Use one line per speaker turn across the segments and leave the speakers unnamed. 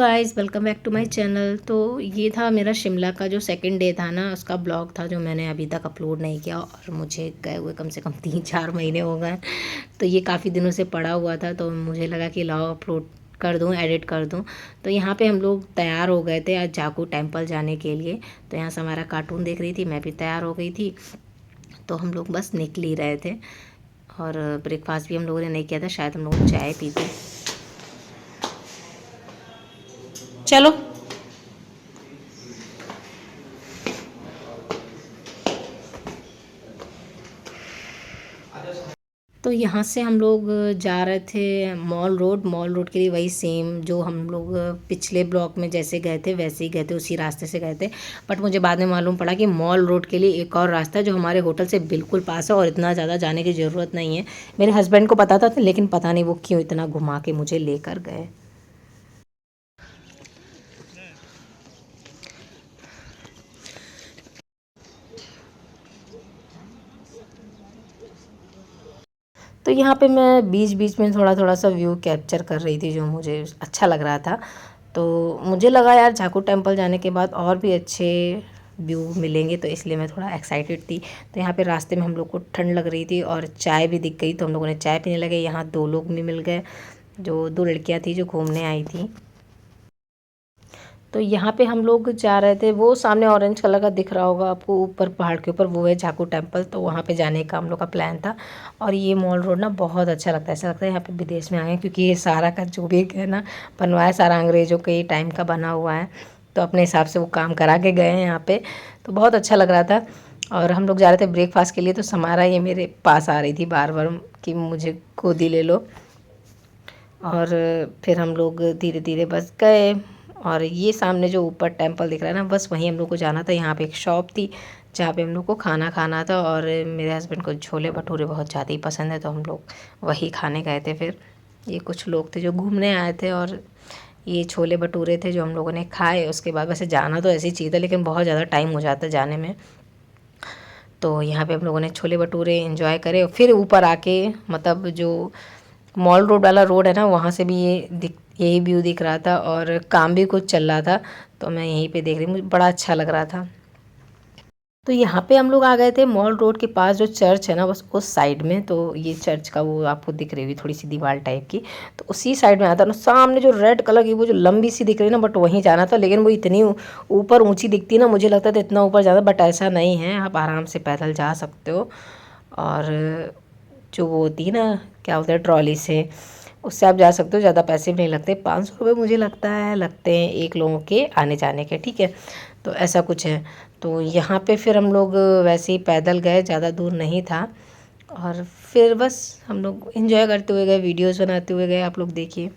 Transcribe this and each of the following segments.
Guys, welcome back to my channel. तो ये था मेरा शिमला का जो सेकंड डे था ना, उसका ब्लॉग था जो मैंने अभी तक अपलोड नहीं किया और मुझे गए हुए कम से कम 3-4 महीने हो गए। तो ये काफ़ी दिनों से पड़ा हुआ था, तो मुझे लगा कि लाओ अपलोड कर दूँ, एडिट कर दूँ। तो यहाँ पे हम लोग तैयार हो गए थे आज जाकू टेम्पल जाने के लिए। तो यहाँ से हमारा कार्टून देख रही थी, मैं भी तैयार हो गई थी। तो हम लोग बस निकल ही रहे थे और ब्रेकफास्ट भी हम लोगों ने नहीं किया था, शायद हम लोग चाय पीते। चलो। तो यहाँ से हम लोग जा रहे थे मॉल रोड के लिए, वही सेम जो हम लोग पिछले ब्लॉक में जैसे गए थे वैसे ही गए थे, उसी रास्ते से गए थे। बट मुझे बाद में मालूम पड़ा कि मॉल रोड के लिए एक और रास्ता है जो हमारे होटल से बिल्कुल पास है और इतना ज़्यादा जाने की ज़रूरत नहीं है। मेरे हस्बैंड को पता था, लेकिन पता नहीं वो क्यों इतना घुमा के मुझे लेकर गए। तो यहाँ पे मैं बीच बीच में थोड़ा थोड़ा सा व्यू कैप्चर कर रही थी जो मुझे अच्छा लग रहा था। तो मुझे लगा यार जाकू टेम्पल जाने के बाद और भी अच्छे व्यू मिलेंगे, तो इसलिए मैं थोड़ा एक्साइटेड थी। तो यहाँ पे रास्ते में हम लोग को ठंड लग रही थी और चाय भी दिख गई, तो हम लोगों ने चाय पीने लगे। यहाँ 2 लोग भी मिल गए, जो 2 लड़कियाँ थी जो घूमने आई थी। तो यहाँ पे हम लोग जा रहे थे, वो सामने ऑरेंज कलर का दिख रहा होगा आपको ऊपर पहाड़ के ऊपर, वो है जाकू टेम्पल। तो वहाँ पे जाने का हम लोग का प्लान था। और ये मॉल रोड ना बहुत अच्छा लगता है, ऐसा लगता है यहाँ पे विदेश में आए हैं, क्योंकि ये सारा का जो भी है ना बनवाया सारा अंग्रेज़ों के टाइम का बना हुआ है। तो अपने हिसाब से वो काम करा के गए हैं यहाँ पर, तो बहुत अच्छा लग रहा था। और हम लोग जा रहे थे ब्रेकफास्ट के लिए, तो समारा ये मेरे पास आ रही थी बार बार कि मुझे गोदी ले लो। और फिर हम लोग धीरे धीरे बस गए। और ये सामने जो ऊपर टेम्पल दिख रहा है ना, बस वहीं हम लोग को जाना था। यहाँ पे एक शॉप थी जहाँ पे हम लोग को खाना खाना था, और मेरे हस्बैंड को छोले भटूरे बहुत ज़्यादा ही पसंद है, तो हम लोग वही खाने गए थे। फिर ये कुछ लोग थे जो घूमने आए थे, और ये छोले भटूरे थे जो हम लोगों ने खाए। उसके बाद वैसे जाना तो ऐसी चीज़ है, लेकिन बहुत ज़्यादा टाइम हो जाता है जाने में। तो यहाँ पे हम लोगों ने छोले भटूरे एंजॉय करे, और फिर ऊपर आके मतलब जो मॉल रोड वाला रोड है ना, वहाँ से भी यही व्यू दिख रहा था और काम भी कुछ चल रहा था। तो मैं यहीं पे देख रही, मुझे बड़ा अच्छा लग रहा था। तो यहाँ पे हम लोग आ गए थे मॉल रोड के पास जो चर्च है ना, बस उस साइड में। तो ये चर्च का वो आपको दिख रही हुई थोड़ी सी दीवार टाइप की, तो उसी साइड में आता ना सामने जो रेड कलर की वो जो लंबी सी दिख रही है ना, बट वहीं जाना था। लेकिन वो इतनी ऊपर ऊंची दिखती ना, मुझे लगता था इतना ऊपर जाना, बट ऐसा नहीं है, आप आराम से पैदल जा सकते हो। और जो वो होती है ना, क्या बोलते हैं, ट्रॉली से, उससे आप जा सकते हो। ज़्यादा पैसे भी नहीं लगते, 500 रुपये मुझे लगता है लगते हैं एक लोगों के आने जाने के, ठीक है। तो ऐसा कुछ है। तो यहाँ पे फिर हम लोग वैसे ही पैदल गए, ज़्यादा दूर नहीं था। और फिर बस हम लोग एंजॉय करते हुए गए, वीडियोस बनाते हुए गए, आप लोग देखिए।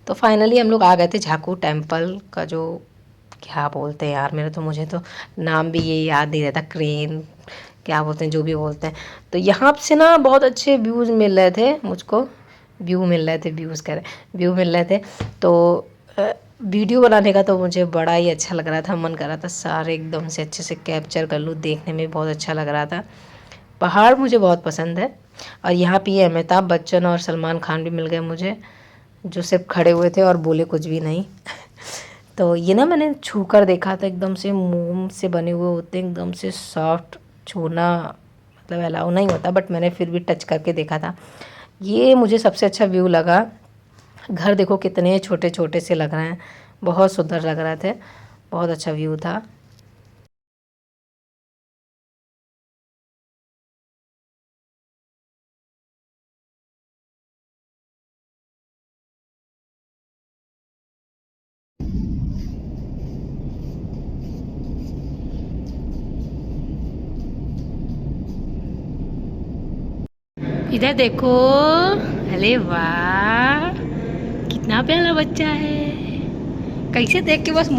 तो फाइनली हम लोग आ गए थे झाकू टेम्पल का, जो क्या बोलते हैं यार, मुझे तो नाम भी ये याद नहीं रहता, क्रेन क्या बोलते हैं, जो भी बोलते हैं। तो यहाँ से ना बहुत अच्छे व्यूज़ मिल रहे थे मुझको, व्यू मिल रहे थे। तो वीडियो बनाने का तो मुझे बड़ा ही अच्छा लग रहा था, मन कर रहा था सारे एकदम से अच्छे से कैप्चर कर लूँ, देखने में बहुत अच्छा लग रहा था। पहाड़ मुझे बहुत पसंद है। और यहाँ पे ये अमिताभ बच्चन और सलमान खान भी मिल गए मुझे, जो सिर्फ खड़े हुए थे और बोले कुछ भी नहीं। तो ये ना मैंने छू कर देखा था, एकदम से मोम से बने हुए होते हैं, एकदम से सॉफ्ट, छूना मतलब अलाउ नहीं होता, बट मैंने फिर भी टच करके देखा था। ये मुझे सबसे अच्छा व्यू लगा। घर देखो कितने छोटे छोटे से लग रहे हैं, बहुत सुंदर लग रहे थे, बहुत अच्छा व्यू था। इधर देखो, अरे वाह कितना प्यारा बच्चा है, कैसे देख के बस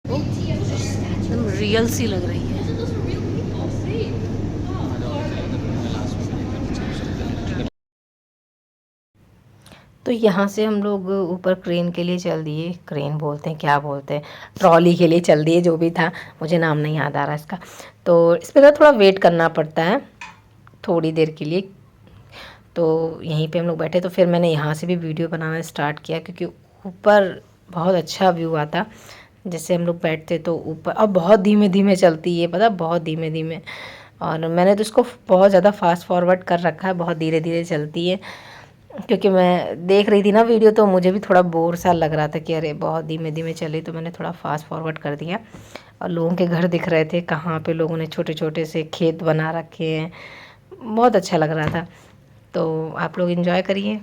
एकदम रियल सी लग रही है। तो यहाँ से हम लोग ऊपर क्रेन के लिए चल दिए, क्रेन बोलते हैं क्या बोलते हैं, ट्रॉली के लिए चल दिए, जो भी था, मुझे नाम नहीं याद आ रहा इसका। तो इस पर थोड़ा वेट करना पड़ता है थोड़ी देर के लिए। तो यहीं पे हम लोग बैठे, तो फिर मैंने यहाँ से भी वीडियो बनाना स्टार्ट किया, क्योंकि ऊपर बहुत अच्छा व्यू आता। जैसे हम लोग बैठते तो ऊपर, अब बहुत धीमे धीमे चलती है, पता, बहुत धीमे धीमे। और मैंने तो इसको बहुत ज़्यादा फास्ट फॉरवर्ड कर रखा है, बहुत धीरे धीरे चलती है, क्योंकि मैं देख रही थी ना वीडियो, तो मुझे भी थोड़ा बोर सा लग रहा था कि अरे बहुत धीमे धीमे चली, तो मैंने थोड़ा फास्ट फॉरवर्ड कर दिया। और लोगों के घर दिख रहे थे, कहाँ पे लोगों ने छोटे छोटे से खेत बना रखे हैं, बहुत अच्छा लग रहा था। तो आप लोग एंजॉय करिए।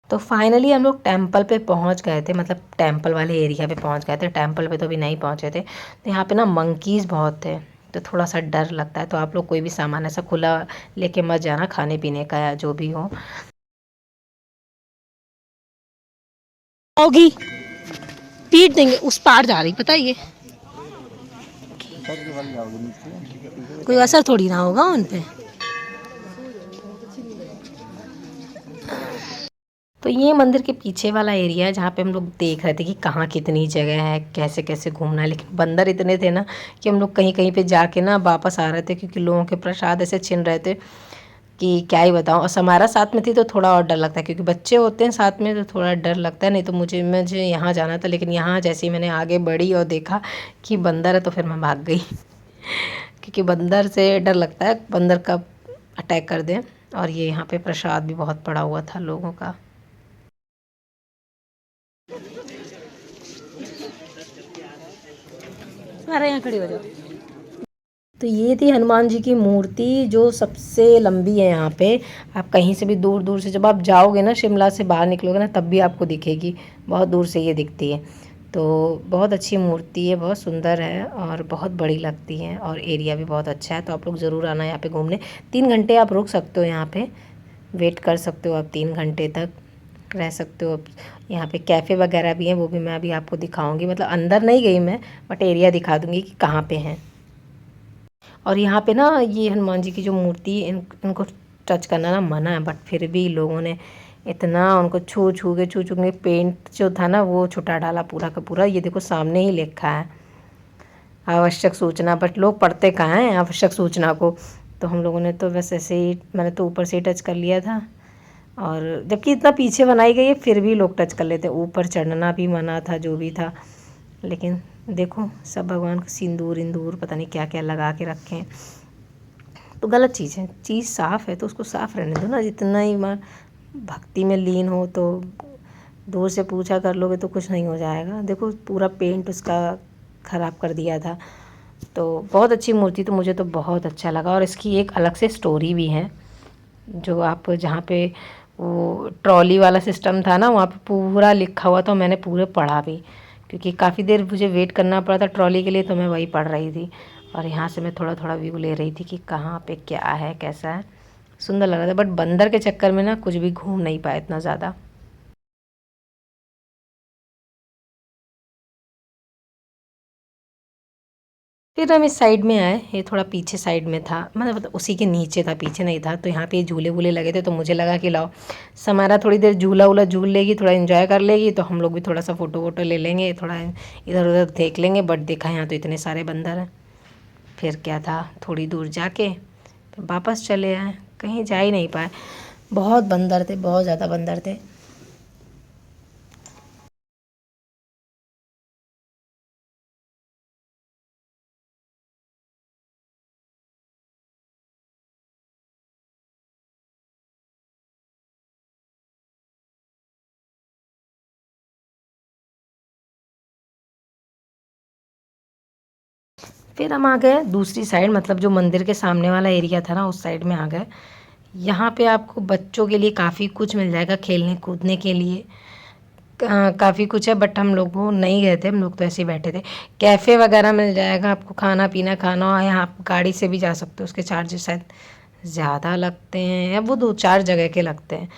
तो फाइनली हम लोग टेंपल पे पहुंच गए थे, मतलब टेंपल वाले एरिया पे पहुंच गए थे। टेंपल पे तो अभी नहीं पहुंचे थे। तो यहाँ पे ना मंकीज़ बहुत थे, तो थोड़ा सा डर लगता है। तो आप लोग कोई भी सामान ऐसा खुला लेके मत जाना, खाने पीने का या जो भी हो। होगी पीट देंगे, उस पार जा रही, पता है ये कोई असर थोड़ी ना होगा उन पे। तो ये मंदिर के पीछे वाला एरिया है जहाँ पे हम लोग देख रहे थे कि कहाँ कितनी जगह है, कैसे कैसे घूमना है। लेकिन बंदर इतने थे ना कि हम लोग कहीं कहीं पे जाके ना वापस आ रहे थे, क्योंकि लोगों के प्रसाद ऐसे छिन रहे थे कि क्या ही बताऊँ। और समारा साथ में थी तो थोड़ा और डर लगता है, क्योंकि बच्चे होते हैं साथ में तो थोड़ा डर लगता है। नहीं तो मुझे यहाँ जाना था, लेकिन यहाँ जैसे ही मैंने आगे बढ़ी और देखा कि बंदर है तो फिर मैं भाग गई क्योंकि बंदर से डर लगता है, बंदर कब अटैक कर दें। और ये यहाँ पे प्रसाद भी बहुत पड़ा हुआ था लोगों का। अरे यहाँ खड़ी हो जाओ। तो ये थी हनुमान जी की मूर्ति जो सबसे लंबी है यहाँ पे। आप कहीं से भी दूर दूर से जब आप जाओगे ना, शिमला से बाहर निकलोगे ना, तब भी आपको दिखेगी। बहुत दूर से ये दिखती है। तो बहुत अच्छी मूर्ति है, बहुत सुंदर है और बहुत बड़ी लगती है, और एरिया भी बहुत अच्छा है। तो आप लोग ज़रूर आना यहाँ पे घूमने। 3 घंटे आप रुक सकते हो यहाँ पे, वेट कर सकते हो आप 3 घंटे तक रह सकते हो। यहाँ पे कैफ़े वगैरह भी हैं, वो भी मैं अभी आपको दिखाऊंगी। मतलब अंदर नहीं गई मैं, बट एरिया दिखा दूँगी कि कहाँ पे हैं। और यहाँ पे ना ये हनुमान जी की जो मूर्ति इनको टच करना ना मना है, बट फिर भी लोगों ने इतना उनको छू छू के पेंट जो था ना वो छुटा डाला पूरा का पूरा। ये देखो सामने ही लिखा है आवश्यक सूचना, बट लोग पढ़ते कहाँ हैं आवश्यक सूचना को। तो हम लोगों ने तो बस ऐसे ही, मैंने तो ऊपर से ही टच कर लिया था। और जबकि इतना पीछे बनाई गई है फिर भी लोग टच कर लेते। ऊपर चढ़ना भी मना था, जो भी था। लेकिन देखो सब भगवान का सिंदूर इंदूर पता नहीं क्या क्या लगा के रखे हैं, तो गलत चीज़ है। चीज़ साफ़ है तो उसको साफ़ रहने दो ना। जितना ही मां भक्ति में लीन हो तो दूर से पूछा कर लोगे तो कुछ नहीं हो जाएगा। देखो पूरा पेंट उसका ख़राब कर दिया था। तो बहुत अच्छी मूर्ति, तो मुझे तो बहुत अच्छा लगा। और इसकी एक अलग से स्टोरी भी है, जो आप जहाँ पे वो ट्रॉली वाला सिस्टम था ना, वहाँ पे पूरा लिखा हुआ था। मैंने पूरे पढ़ा भी, क्योंकि काफ़ी देर मुझे वेट करना पड़ा था ट्रॉली के लिए, तो मैं वही पढ़ रही थी। और यहाँ से मैं थोड़ा थोड़ा व्यू ले रही थी कि कहाँ पे क्या है कैसा है। सुंदर लग रहा था, बट बंदर के चक्कर में ना कुछ भी घूम नहीं पाया इतना ज़्यादा। फिर हम इस साइड में आए, ये थोड़ा पीछे साइड में था, मतलब उसी के नीचे था, पीछे नहीं था। तो यहाँ पे झूले वूले लगे थे, तो मुझे लगा कि लाओ समारा थोड़ी देर झूला वूला झूल लेगी, थोड़ा एंजॉय कर लेगी, तो हम लोग भी थोड़ा सा फ़ोटो वोटो ले लेंगे, थोड़ा इधर उधर देख लेंगे। बट देखा यहाँ तो इतने सारे बंदर हैं। फिर क्या था, थोड़ी दूर जाके फिर वापस चले आए, कहीं जा ही नहीं पाए। बहुत बंदर थे, बहुत ज़्यादा बंदर थे। फिर हम आ गए दूसरी साइड, मतलब जो मंदिर के सामने वाला एरिया था ना, उस साइड में आ गए। यहाँ पे आपको बच्चों के लिए काफ़ी कुछ मिल जाएगा, खेलने कूदने के लिए काफ़ी कुछ है। बट हम लोग वो नहीं गए थे, हम लोग तो ऐसे ही बैठे थे। कैफ़े वगैरह मिल जाएगा आपको, खाना पीना खाना हो। यहाँ आप गाड़ी से भी जा सकते हो, उसके चार्जेस शायद ज़्यादा लगते हैं, या वो 2-4 जगह के लगते हैं।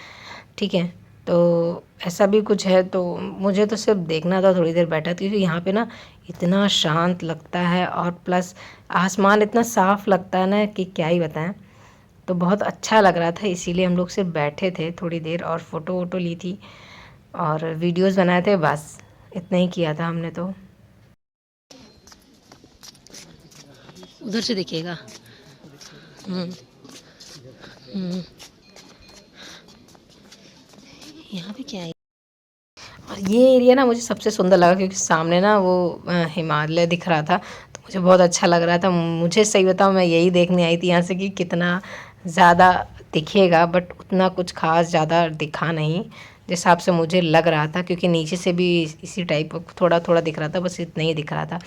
ठीक है, तो ऐसा भी कुछ है। तो मुझे तो सिर्फ देखना था, थोड़ी देर बैठा था, क्योंकि यहाँ पे ना इतना शांत लगता है, और प्लस आसमान इतना साफ़ लगता है ना कि क्या ही बताएं। तो बहुत अच्छा लग रहा था, इसीलिए हम लोग सिर्फ बैठे थे थोड़ी देर, और फ़ोटो वोटो ली थी और वीडियोस बनाए थे, बस इतना ही किया था हमने तो। उधर से दिखेगा। हम्म हम्म, यहाँ पे क्या है। और ये एरिया ना मुझे सबसे सुंदर लगा, क्योंकि सामने ना वो हिमालय दिख रहा था, तो मुझे बहुत अच्छा लग रहा था। मुझे सही बताऊँ, मैं यही देखने आई थी यहाँ से कि कितना ज़्यादा दिखेगा, बट उतना कुछ खास ज़्यादा दिखा नहीं जिस हिसाब से मुझे लग रहा था, क्योंकि नीचे से भी इसी टाइप थोड़ा थोड़ा दिख रहा था, बस इतना ही दिख रहा था।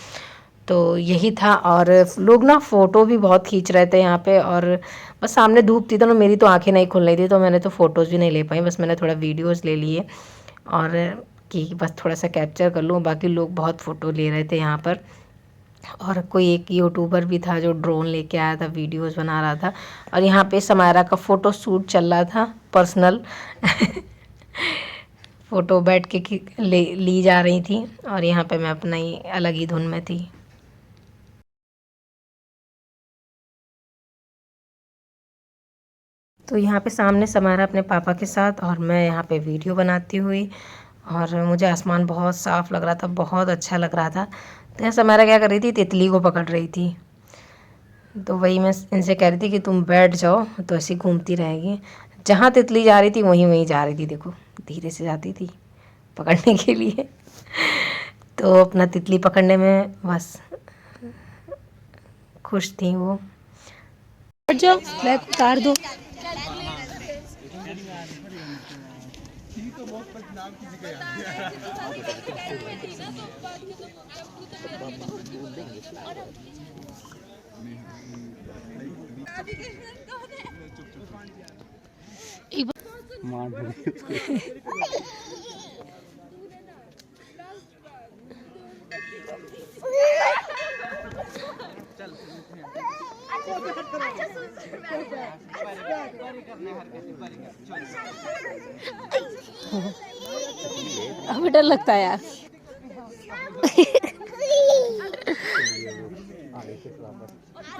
तो यही था। और लोग ना फ़ोटो भी बहुत खींच रहे थे यहाँ पे, और बस सामने धूप थी तो ना मेरी तो आंखें नहीं खुल रही थी, तो मैंने तो फ़ोटोज़ भी नहीं ले पाई, बस मैंने थोड़ा वीडियोज़ ले लिए, और कि बस थोड़ा सा कैप्चर कर लूँ। बाकी लोग बहुत फ़ोटो ले रहे थे यहाँ पर। और कोई एक यूट्यूबर भी था जो ड्रोन लेके आया था, वीडियोज़ बना रहा था। और यहाँ पे समायरा का फ़ोटो शूट चल रहा था पर्सनल फ़ोटो बैठ के ली जा रही थी, और यहाँ पे मैं अपना ही अलग ही धुन में थी। तो यहाँ पे सामने समारा अपने पापा के साथ और मैं यहाँ पे वीडियो बनाती हुई, और मुझे आसमान बहुत साफ़ लग रहा था, बहुत अच्छा लग रहा था। तो यहाँ समारा क्या कर रही थी, तितली को पकड़ रही थी। तो वही मैं इनसे कह रही थी कि तुम बैठ जाओ, तो ऐसी घूमती रहेगी। जहाँ तितली जा रही थी वहीं वहीं जा रही थी, देखो धीरे से जाती थी पकड़ने के लिए। तो अपना तितली पकड़ने में बस खुश थी वो।
बैठ जाओ, बैग उतार दो। हमें डर लगता है यार।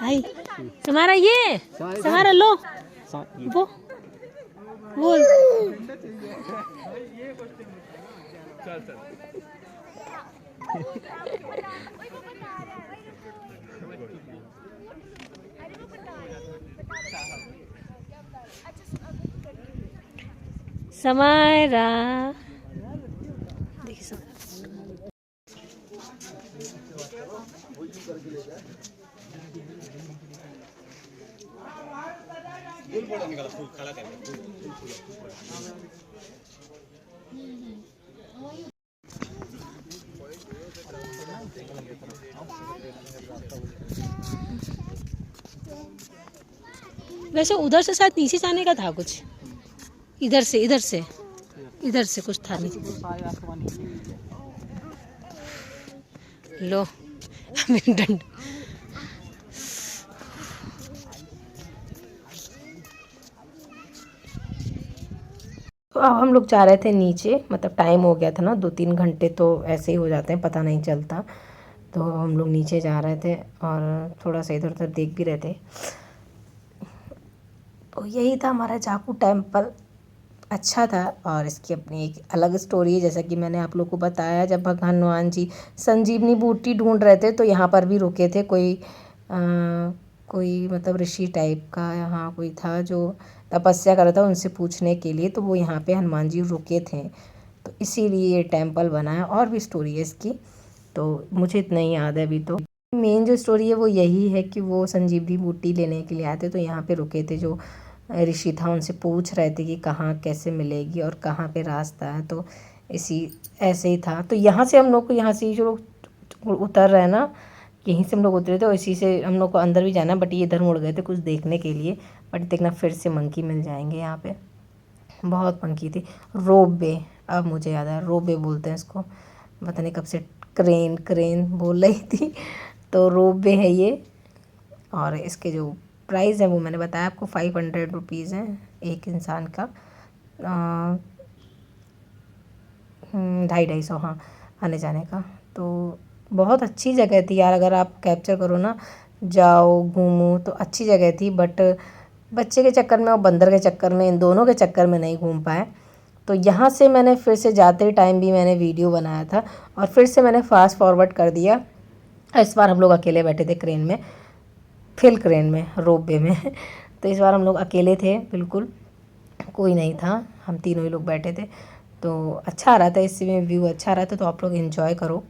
आई तुम्हारा ये सहारा लो, वो समारा देखिए वैसे उधर से शायद नीचे जाने का था कुछ, इधर से कुछ था नीचे। लो मेरी डंड।
तो अब हम लोग जा रहे थे नीचे, मतलब टाइम हो गया था ना, 2-3 घंटे तो ऐसे ही हो जाते हैं, पता नहीं चलता। तो हम लोग नीचे जा रहे थे और थोड़ा सा इधर उधर देख भी रहे थे। तो यही था हमारा जाकू टेम्पल, अच्छा था। और इसकी अपनी एक अलग स्टोरी है, जैसा कि मैंने आप लोग को बताया, जब भगवान हनुमान जी संजीवनी बूटी ढूंढ रहे थे तो यहाँ पर भी रुके थे। कोई मतलब ऋषि टाइप का यहाँ कोई था जो तपस्या कर रहा था, उनसे पूछने के लिए, तो वो यहाँ पे हनुमान जी रुके थे। तो इसीलिए ये टेम्पल बना है। और भी स्टोरी है इसकी, तो मुझे इतना ही याद है अभी। तो मेन जो स्टोरी है वो यही है कि वो संजीवनी बूटी लेने के लिए आए थे, तो यहाँ पे रुके थे। जो ऋषि था उनसे पूछ रहे थे कि कहाँ कैसे मिलेगी और कहाँ पे रास्ता है। तो इसी ऐसे ही था। तो यहाँ से हम लोग को, यहाँ से जो लोग उतर रहे हैं ना, यहीं से हम लोग उतरे थे और इसी से हम लोग को अंदर भी जाना, बट ये इधर मुड़ गए थे कुछ देखने के लिए। बट देखना फिर से मंकी मिल जाएंगे यहाँ पे, बहुत मंकी थी। रोपवे, अब मुझे याद आया, रोपवे बोलते हैं इसको, पता नहीं कब से क्रेन क्रेन बोल रही थी। तो रोपवे है ये। और इसके जो प्राइस है वो मैंने बताया आपको, 500 रुपीज़ है एक इंसान का, 250-250, हाँ, आने जाने का। तो बहुत अच्छी जगह थी यार, अगर आप कैप्चर करो ना, जाओ घूमो तो अच्छी जगह थी। बट बच्चे के चक्कर में और बंदर के चक्कर में, इन दोनों के चक्कर में नहीं घूम पाए। तो यहाँ से मैंने फिर से जाते टाइम भी मैंने वीडियो बनाया था और फिर से मैंने फास्ट फॉरवर्ड कर दिया। इस बार हम लोग अकेले बैठे थे क्रेन में, फिल क्रेन में, रोपवे में। तो इस बार हम लोग अकेले थे, बिल्कुल कोई नहीं था, हम तीनों ही लोग बैठे थे। तो अच्छा आ रहा था, इसमें व्यू अच्छा आ रहा था। तो आप लोग एंजॉय करो।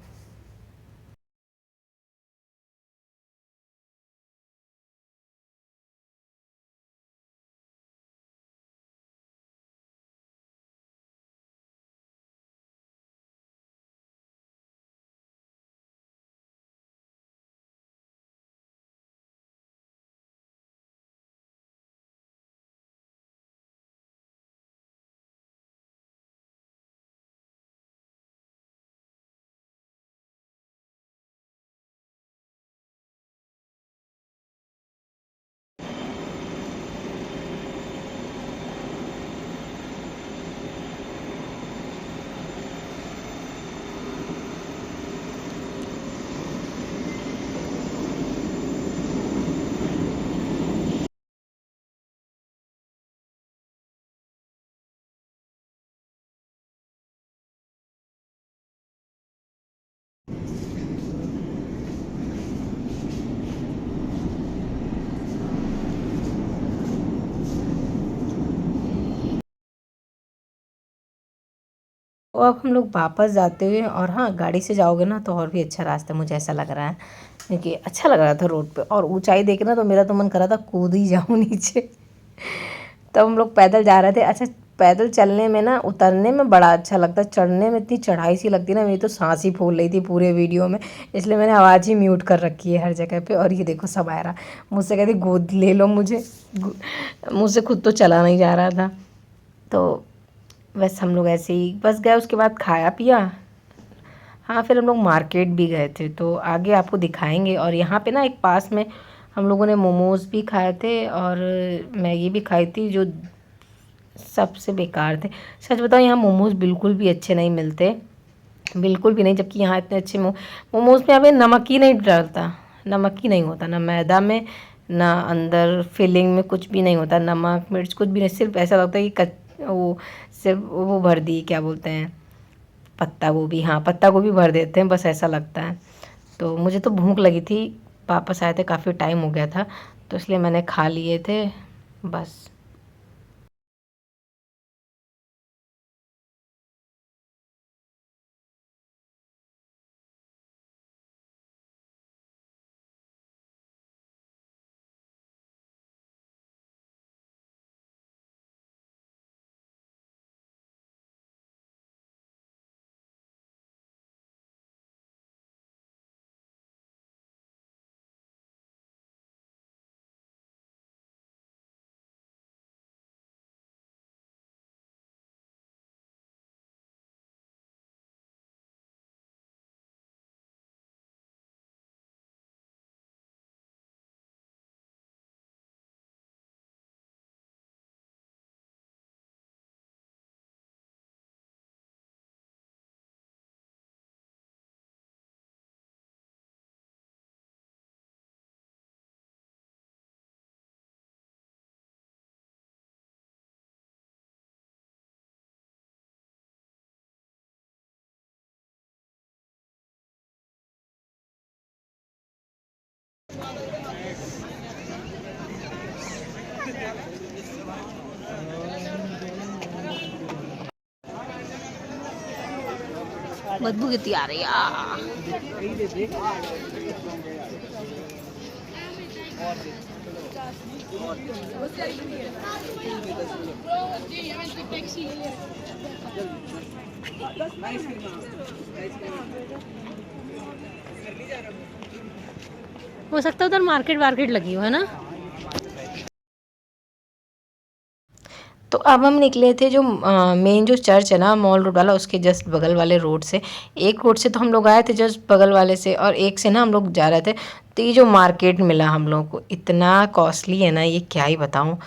तो अब हम लोग वापस जाते हुए, और हाँ गाड़ी से जाओगे ना तो और भी अच्छा रास्ता मुझे ऐसा लग रहा है, क्योंकि अच्छा लग रहा था रोड पे, और ऊंचाई देख ना तो मेरा तो मन कर रहा था कूद ही जाऊँ नीचे। तब हम लोग पैदल जा रहे थे। अच्छा, पैदल चलने में ना, उतरने में बड़ा अच्छा लगता है, चढ़ने में इतनी चढ़ाई सी लगती है ना, मेरी तो सांस ही फूल रही थी पूरे वीडियो में, इसलिए मैंने आवाज़ ही म्यूट कर रखी है हर जगह पे। और ये देखो समायरा मुझसे कहती गोद ले लो मुझे, मुझसे खुद तो चला नहीं जा रहा था। तो बस हम लोग ऐसे ही बस गए, उसके बाद खाया पिया। हाँ, फिर हम लोग मार्केट भी गए थे, तो आगे आपको दिखाएंगे। और यहाँ पे ना एक पास में हम लोगों ने मोमोज़ भी खाए थे और मैगी भी खाई थी, जो सबसे बेकार थे। सच बताओ, यहाँ मोमोज़ बिल्कुल भी अच्छे नहीं मिलते, बिल्कुल भी नहीं, जबकि यहाँ इतने अच्छे मोमोज़ में यहाँ पे नमक ही नहीं डलता, नमक ही नहीं होता ना मैदा में, ना अंदर फिलिंग में कुछ भी नहीं होता, नमक मिर्च कुछ भी नहीं, सिर्फ ऐसा लगता है कि वो सिर्फ वो भर दी, क्या बोलते हैं, पत्ता गोभी, हाँ पत्ता गोभी भर देते हैं, बस ऐसा लगता है। तो मुझे तो भूख लगी थी, वापस आए थे काफ़ी टाइम हो गया था, तो इसलिए मैंने खा लिए थे बस। बदबू कितनी आ रही है।
हो सकता है उधर मार्केट वार्केट लगी हो, है ना।
तो अब हम निकले थे जो मेन जो चर्च है ना मॉल रोड वाला, उसके जस्ट बगल वाले रोड से। एक रोड से तो हम लोग आए थे जस्ट बगल वाले से, और एक से ना हम लोग जा रहे थे। तो ये जो मार्केट मिला हम लोगों को, इतना कॉस्टली है ना, ये क्या ही बताऊँ।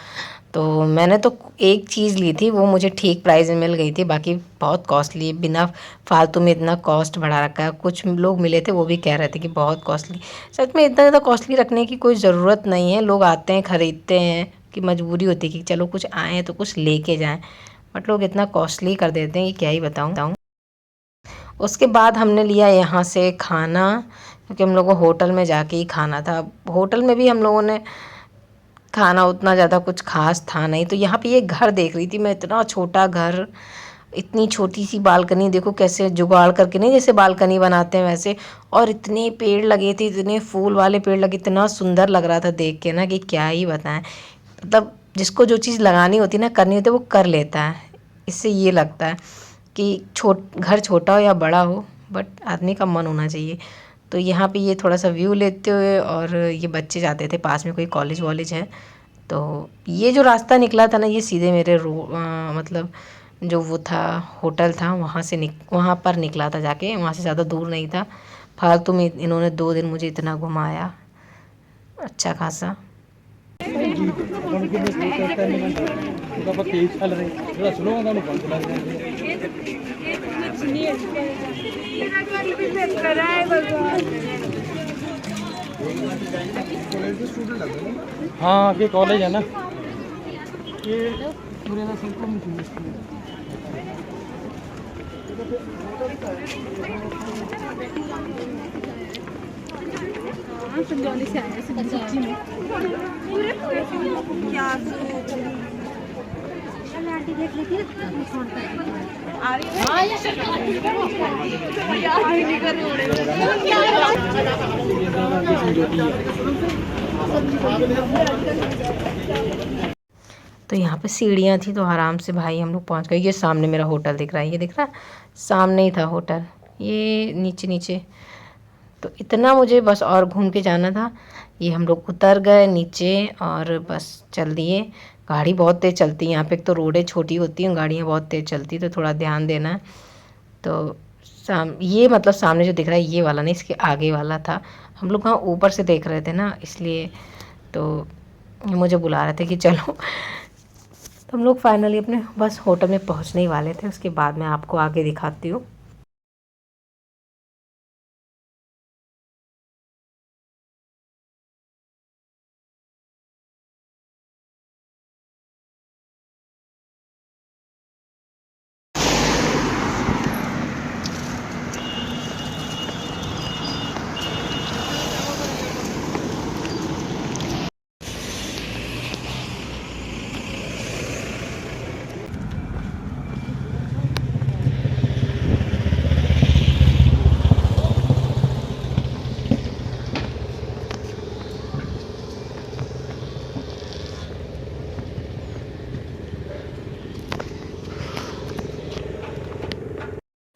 तो मैंने तो एक चीज़ ली थी, वो मुझे ठीक प्राइस में मिल गई थी, बाकी बहुत कॉस्टली, बिना फालतू में इतना कॉस्ट बढ़ा रखा है। कुछ लोग मिले थे वो भी कह रहे थे कि बहुत कॉस्टली। सच में इतना ज़्यादा कॉस्टली रखने की कोई ज़रूरत नहीं है, लोग आते हैं ख़रीदते हैं कि मजबूरी होती है कि चलो कुछ आए तो कुछ लेके जाएं, बट लोग इतना कॉस्टली कर देते हैं कि क्या ही बताऊँ। उसके बाद हमने लिया यहाँ से खाना, क्योंकि हम लोगों को होटल में जाके ही खाना था। होटल में भी हम लोगों ने खाना उतना ज़्यादा कुछ खास था नहीं। तो यहाँ पे ये घर देख रही थी मैं, इतना छोटा घर, इतनी छोटी सी बालकनी, देखो कैसे जुगाड़ करके, नहीं जैसे बालकनी बनाते हैं वैसे, और इतने पेड़ लगे थे, इतने फूल वाले पेड़ लगे, इतना सुंदर लग रहा था देख के ना कि क्या ही बताएं। मतलब जिसको जो चीज़ लगानी होती है ना, करनी होती है, वो कर लेता है। इससे ये लगता है कि घर छोटा हो या बड़ा हो, बट आदमी का मन होना चाहिए। तो यहाँ पे ये थोड़ा सा व्यू लेते हुए, और ये बच्चे जाते थे, पास में कोई कॉलेज वॉलेज है। तो ये जो रास्ता निकला था ना, ये सीधे मेरे मतलब जो वो था होटल था, वहाँ पर निकला था जाके, वहाँ से ज़्यादा दूर नहीं था। फालतू में इन्होंने 2 दिन मुझे इतना घुमाया अच्छा खासा।
हाँ, ये कॉलेज है ना।
संजौली से आए हैं,
तो यहाँ पे सीढ़ियाँ थी तो आराम से भाई हम लोग पहुँच गए। ये सामने मेरा होटल दिख रहा है, ये दिख रहा है, सामने ही था होटल, ये नीचे नीचे। तो इतना मुझे बस और घूम के जाना था। ये हम लोग उतर गए नीचे और बस चल दिए। गाड़ी बहुत तेज़ चलती है यहाँ पे, एक तो रोडें छोटी होती हैं, गाड़ियाँ बहुत तेज़ चलती, तो थोड़ा ध्यान देना है। तो ये मतलब सामने जो दिख रहा है ये वाला नहीं, इसके आगे वाला था। हम लोग वहाँ ऊपर से देख रहे थे ना, इसलिए तो मुझे बुला रहे थे कि चलो। तो हम लोग फाइनली अपने बस होटल में पहुँचने ही वाले थे। उसके बाद मैं आपको आगे दिखाती हूँ।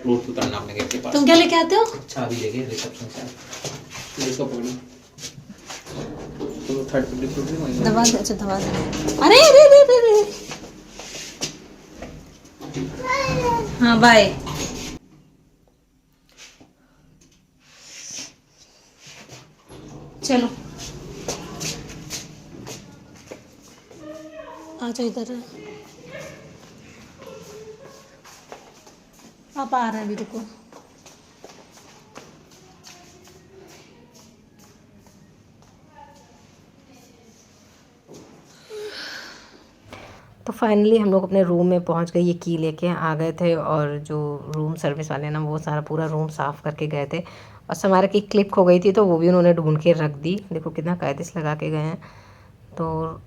फ्रूट उतारना अपने घर के पास।
तुम क्या लेके आते हो?
चाबी लेके रिसेप्शन से इसको पकड़ो। तो थर्ड फ्लोर फ्रूट भी वहीं
दवा दे, अच्छा दवा दे। अरे अरे अरे अरे, हाँ बाय। चलो आ जाओ इधर। आप आ रहे हैं अभी, रुको।
तो फाइनली हम लोग अपने रूम में पहुंच गए। ये की लेके आ गए थे और जो रूम सर्विस वाले ना वो सारा पूरा रूम साफ़ करके गए थे। और समारा की क्लिप खो गई थी तो वो भी उन्होंने ढूंढ के रख दी। देखो कितना कायदे से लगा के गए हैं। तो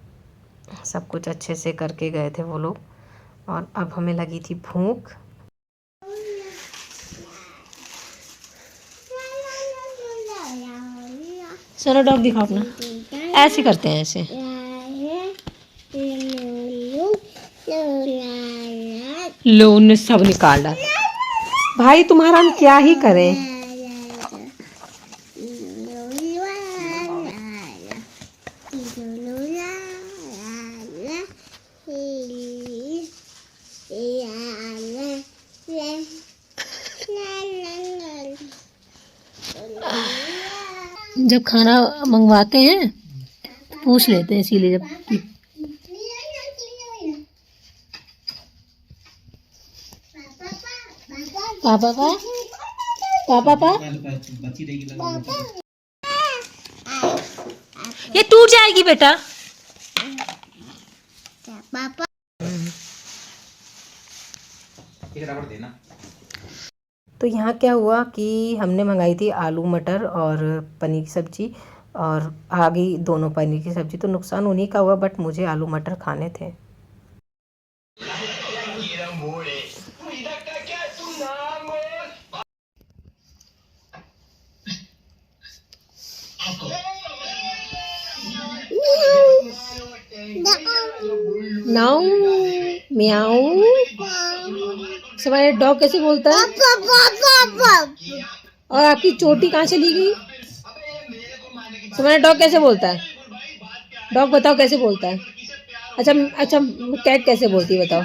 सब कुछ अच्छे से करके गए थे वो लोग। और अब हमें लगी थी भूख।
चलो डॉग दिखाओ अपना। ऐसे करते हैं, ऐसे।
लो उन्हें सब निकाल डाला। भाई तुम्हारा हम क्या ही करें।
जब खाना मंगवाते हैं तो पूछ लेते हैं, इसीलिए जब पापा पापा ये टूट जाएगी बेटा।
देना।
तो यहाँ क्या हुआ कि हमने मंगाई थी आलू मटर और पनीर की सब्ज़ी, और आ गई दोनों पनीर की सब्ज़ी। तो नुकसान उन्हीं का हुआ, बट मुझे आलू मटर खाने थे।
नाउ म्याऊ। तुम्हारा डॉग कैसे बोलता है? और आपकी चोटी कहाँ से ली गई? तुम्हारा डॉग कैसे बोलता है? डॉग बताओ कैसे बोलता है? अच्छा अच्छा, कैट कैसे बोलती है बताओ?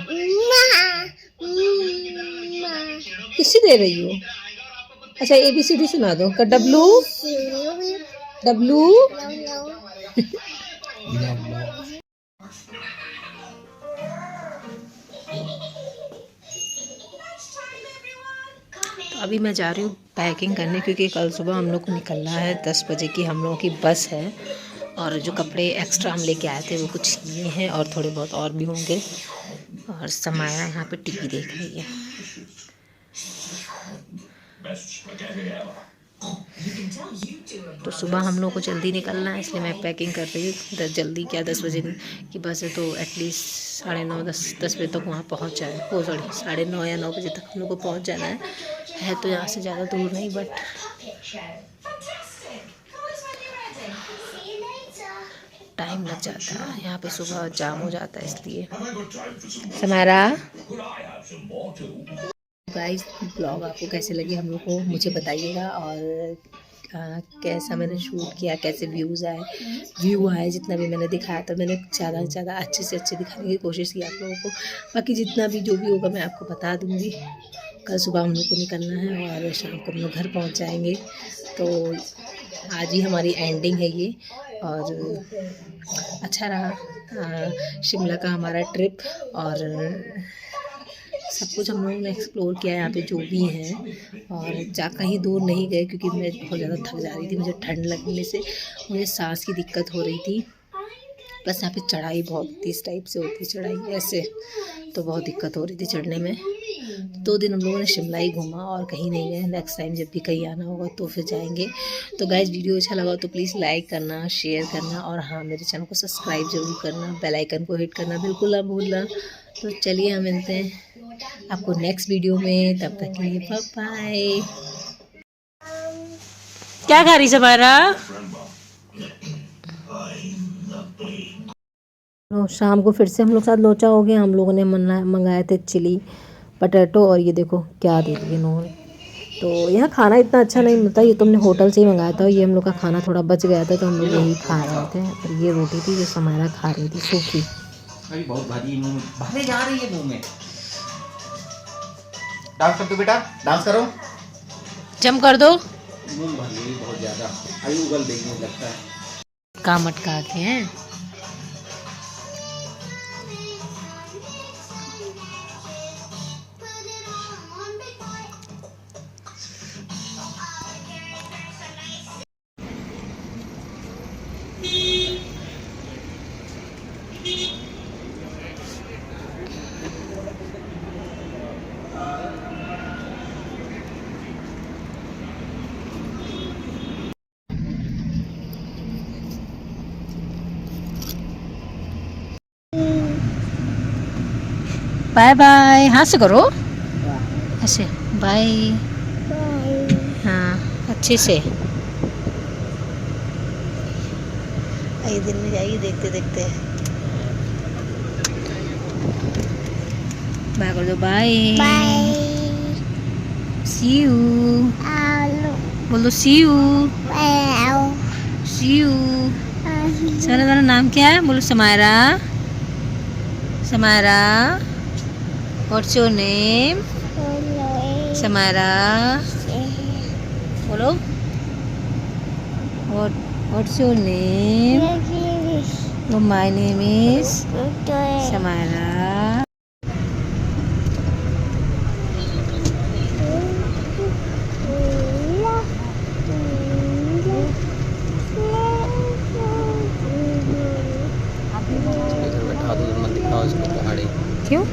किससे दे रही हो? अच्छा ABCD सुना दो। W W.
अभी मैं जा रही हूँ पैकिंग करने, क्योंकि कल सुबह हम लोग को निकलना है। 10 बजे की हम लोगों की बस है। और जो कपड़े एक्स्ट्रा हम लेके आए थे वो कुछ ये हैं और थोड़े बहुत और भी होंगे। और समाया यहाँ पे टीवी देख रही है। तो सुबह हम लोग को जल्दी निकलना है, इसलिए मैं पैकिंग कर रही हूँ। जल्दी क्या 10 बजे की बस है, तो एटलीस्ट 9:30 10 बजे तक वहाँ पहुँच जाए। 9:30 या 9 बजे तक हम लोग को पहुँच जाना है तो यहाँ से ज़्यादा दूर नहीं, बट टाइम लग जाता है यहाँ पे, सुबह जाम हो जाता है इसलिए। समारा गाइस, ब्लॉग आपको कैसे लगे हम लोग को मुझे बताइएगा, और कैसा मैंने शूट किया, कैसे व्यू आए जितना भी मैंने दिखाया था। मैंने ज़्यादा से ज़्यादा अच्छे से अच्छे दिखाने की कोशिश की आप लोगों को। बाकी जितना भी जो भी होगा मैं आपको बता दूँगी। कल सुबह हम लोग को निकलना है और शाम को हम लोग घर पहुँच जाएंगे। तो आज ही हमारी एंडिंग है ये, और अच्छा रहा शिमला का हमारा ट्रिप, और सब कुछ हम लोगों ने एक्सप्लोर किया यहाँ पे जो भी है। और कहीं दूर नहीं गए क्योंकि मैं बहुत ज़्यादा थक जा रही थी। मुझे ठंड लगने से मुझे सांस की दिक्कत हो रही थी, प्लस यहाँ पे चढ़ाई बहुत इस टाइप से होती है, चढ़ाई ऐसे, तो बहुत दिक्कत हो रही थी चढ़ने में। 2 दिन हम लोगों ने शिमला ही घूमा और कहीं नहीं गए। नेक्स्ट टाइम जब भी कहीं आना होगा तो फिर जाएंगे। तो गाइस, वीडियो अच्छा लगा तो प्लीज़ लाइक करना, शेयर करना, और हाँ, मेरे चैनल को सब्सक्राइब जरूर करना, बेल आइकन को हिट करना बिल्कुल ना भूलना। तो चलिए हम मिलते हैं आपको नेक्स्ट वीडियो में, तब तक के लिए बाय बाय।
क्या खा रही समारा?
शाम को फिर से हम लोग साथ लोचा हो गया। हम लोगों ने मंगाए थे चिली पटेटो, और ये देखो क्या दे दिए इन्होंने। तो यहाँ खाना इतना अच्छा नहीं मिलता, ये तुमने होटल से ही मंगाया था। ये हम लोग का खाना थोड़ा बच गया था तो हम लोग यही खा रहे थे। और ये रोटी थी जो समारा खा रही थी सूखी।
अभी बहुत भारी मुंह में भागने जा रही है मुंह में। डांस कर दो बेटा, डांस करो,
जम कर दो।
मुंह भर गई बहुत ज़्यादा, अभी उगल देखने लगता है।
काम अटका के हैं। बाय बाय, हाँ से करो ऐसे, बाय। हाँ, अच्छे से। आइए दिन में जाइए देखते देखते। बाय कर दो, बाय बाय, सी यू बोलो, सी यू सी यू। तुम्हारा नाम क्या है? बोलो Samara. Samara, what's your name? Samara बोलो, what's your name? My name is Samara.
इधर बैठा दो, मत दिखाओ इसको पहाड़ी।
क्यों?